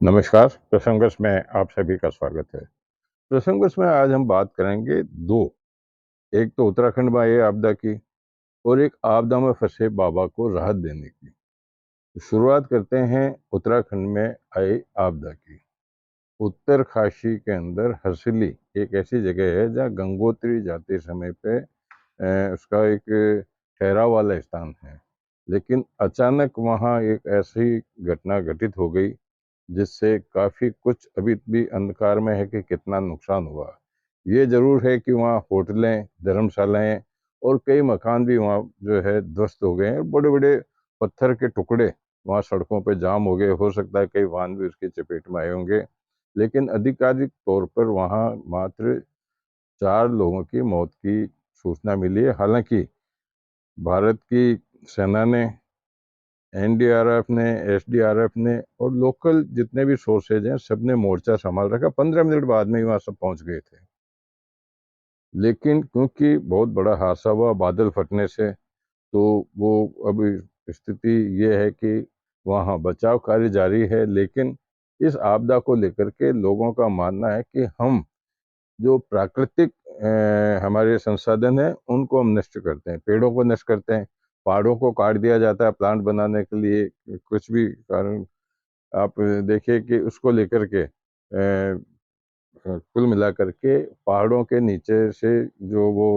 नमस्कार, प्रसंगस में आप सभी का स्वागत है। प्रसंगस में आज हम बात करेंगे 2, एक तो उत्तराखंड में आई आपदा की और एक आपदा में फँसे बाबा को राहत देने की। शुरुआत करते हैं उत्तराखंड में आई आपदा की। उत्तरकाशी के अंदर हर्सिली एक ऐसी जगह है जहाँ गंगोत्री जाते समय पे उसका एक ठहराव वाला स्थान है। लेकिन अचानक वहाँ एक ऐसी घटना घटित हो गई जिससे काफ़ी कुछ अभी भी अंधकार में है कि कितना नुकसान हुआ। ये ज़रूर है कि वहाँ होटलें, धर्मशालाएँ और कई मकान भी वहाँ जो है ध्वस्त हो गए हैं। बड़े-बड़े पत्थर के टुकड़े वहाँ सड़कों पे जाम हो गए। हो सकता है कई वाहन भी उसकी चपेट में आए होंगे। लेकिन आधिकारिक तौर पर वहाँ मात्र 4 लोगों की मौत की सूचना मिली है। हालाँकि भारत की सेना ने, एनडीआरएफ ने, एसडीआरएफ ने और लोकल जितने भी सोर्सेज हैं सबने मोर्चा संभाल रखा। 15 मिनट बाद में ही वहाँ सब पहुँच गए थे। लेकिन क्योंकि बहुत बड़ा हादसा हुआ बादल फटने से, तो वो अब स्थिति ये है कि वहाँ बचाव कार्य जारी है। लेकिन इस आपदा को लेकर के लोगों का मानना है कि हम जो प्राकृतिक हमारे संसाधन हैं उनको हम नष्ट करते हैं, पेड़ों को नष्ट करते हैं, पहाड़ों को काट दिया जाता है प्लांट बनाने के लिए, कुछ भी कारण आप देखिए कि उसको लेकर के कुल मिलाकर के पहाड़ों के नीचे से जो वो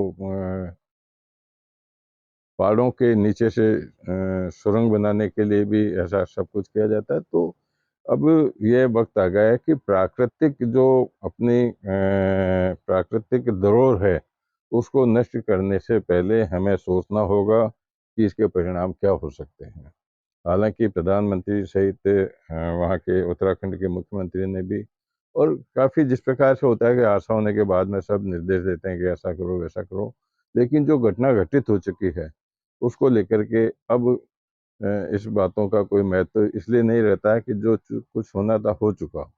पहाड़ों के नीचे से सुरंग बनाने के लिए भी ऐसा सब कुछ किया जाता है। तो अब ये वक्त आ गया है कि प्राकृतिक जो अपनी प्राकृतिक धरोहर है उसको नष्ट करने से पहले हमें सोचना होगा कि इसके परिणाम क्या हो सकते हैं। हालांकि प्रधानमंत्री सहित वहाँ के उत्तराखंड के मुख्यमंत्री ने भी, और काफ़ी जिस प्रकार से होता है कि हादसा होने के बाद में सब निर्देश देते हैं कि ऐसा करो वैसा करो, लेकिन जो घटना घटित हो चुकी है उसको लेकर के अब इस बातों का कोई महत्व इसलिए नहीं रहता है कि जो कुछ होना था हो चुका।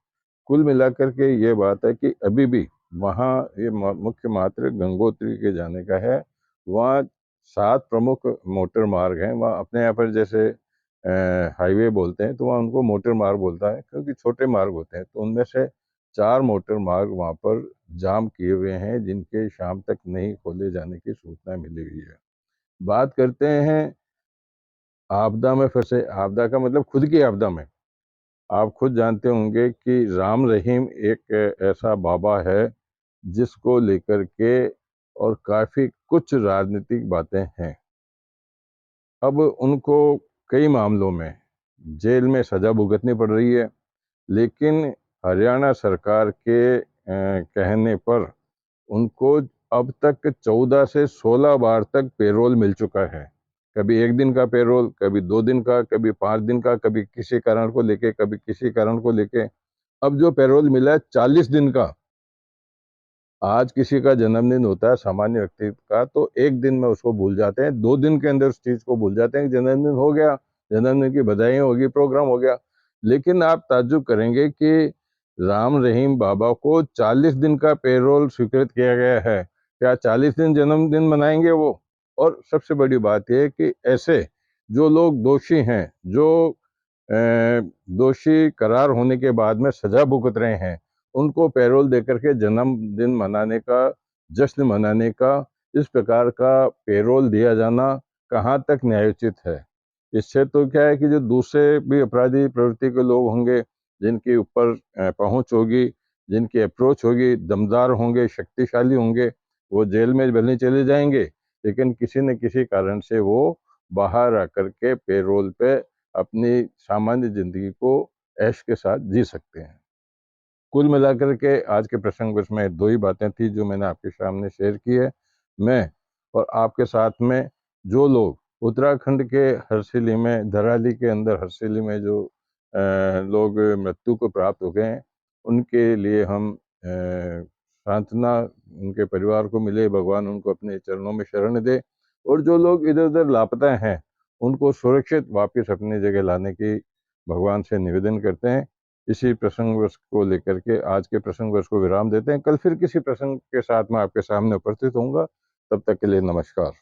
कुल मिलाकर के ये बात है कि अभी भी वहाँ ये मुख्य मात्र गंगोत्री के जाने का है। वहाँ 7 प्रमुख मोटर मार्ग हैं। वहाँ अपने यहाँ पर जैसे हाईवे बोलते हैं तो वहाँ उनको मोटर मार्ग बोलता है क्योंकि छोटे मार्ग होते हैं। तो उनमें से 4 मोटर मार्ग वहाँ पर जाम किए हुए हैं जिनके शाम तक नहीं खोले जाने की सूचना मिली हुई है। बात करते हैं आपदा में फँसे, आपदा का मतलब खुद की आपदा में। आप खुद जानते होंगे कि राम रहीम एक ऐसा बाबा है जिसको लेकर के और काफ़ी कुछ राजनीतिक बातें हैं। अब उनको कई मामलों में जेल में सज़ा भुगतनी पड़ रही है, लेकिन हरियाणा सरकार के कहने पर उनको अब तक 14 से 16 बार तक पेरोल मिल चुका है। कभी 1 दिन का पेरोल, कभी 2 दिन का, कभी 5 दिन का, कभी किसी कारण को लेके, कभी किसी कारण को लेके। अब जो पेरोल मिला है 40 दिन का। आज किसी का जन्मदिन होता है सामान्य व्यक्ति का तो 1 दिन में उसको भूल जाते हैं, 2 दिन के अंदर उस चीज़ को भूल जाते हैं कि जन्मदिन हो गया, जन्मदिन की बधाइयाँ होगी, प्रोग्राम हो गया। लेकिन आप ताज्जुब करेंगे कि राम रहीम बाबा को 40 दिन का पेरोल स्वीकृत किया गया है। क्या 40 दिन जन्मदिन मनाएँगे वो? और सबसे बड़ी बात ये है कि ऐसे जो लोग दोषी हैं, जो दोषी करार होने के बाद में सज़ा भुगत रहे हैं, उनको पैरोल देकर के जन्मदिन मनाने का, जश्न मनाने का, इस प्रकार का पैरोल दिया जाना कहाँ तक न्यायोचित है? इससे तो क्या है कि जो दूसरे भी अपराधी प्रवृत्ति के लोग होंगे, जिनके ऊपर पहुँच होगी, जिनकी अप्रोच होगी, दमदार होंगे, शक्तिशाली होंगे, वो जेल में भले ही चले जाएँगे, लेकिन किसी न किसी कारण से वो बाहर आकर के पैरोल पे अपनी सामान्य ज़िंदगी को ऐश के साथ जी सकते हैं। कुल मिलाकर के आज के प्रसंग में 2 ही बातें थी जो मैंने आपके सामने शेयर की है। मैं और आपके साथ में जो लोग उत्तराखंड के हर्सिली में, धराली के अंदर हर्सिली में जो लोग मृत्यु को प्राप्त हो गए हैं, उनके लिए हम सांत्वना उनके परिवार को मिले, भगवान उनको अपने चरणों में शरण दे और जो लोग इधर-उधर लापता हैं, उनको सुरक्षित वापस अपनी जगह लाने की भगवान से निवेदन करते हैं। इसी प्रसंगवश को लेकर के आज के प्रसंगवश को विराम देते हैं। कल फिर किसी प्रसंग के साथ मैं आपके सामने उपस्थित होऊँगा। तब तक के लिए नमस्कार।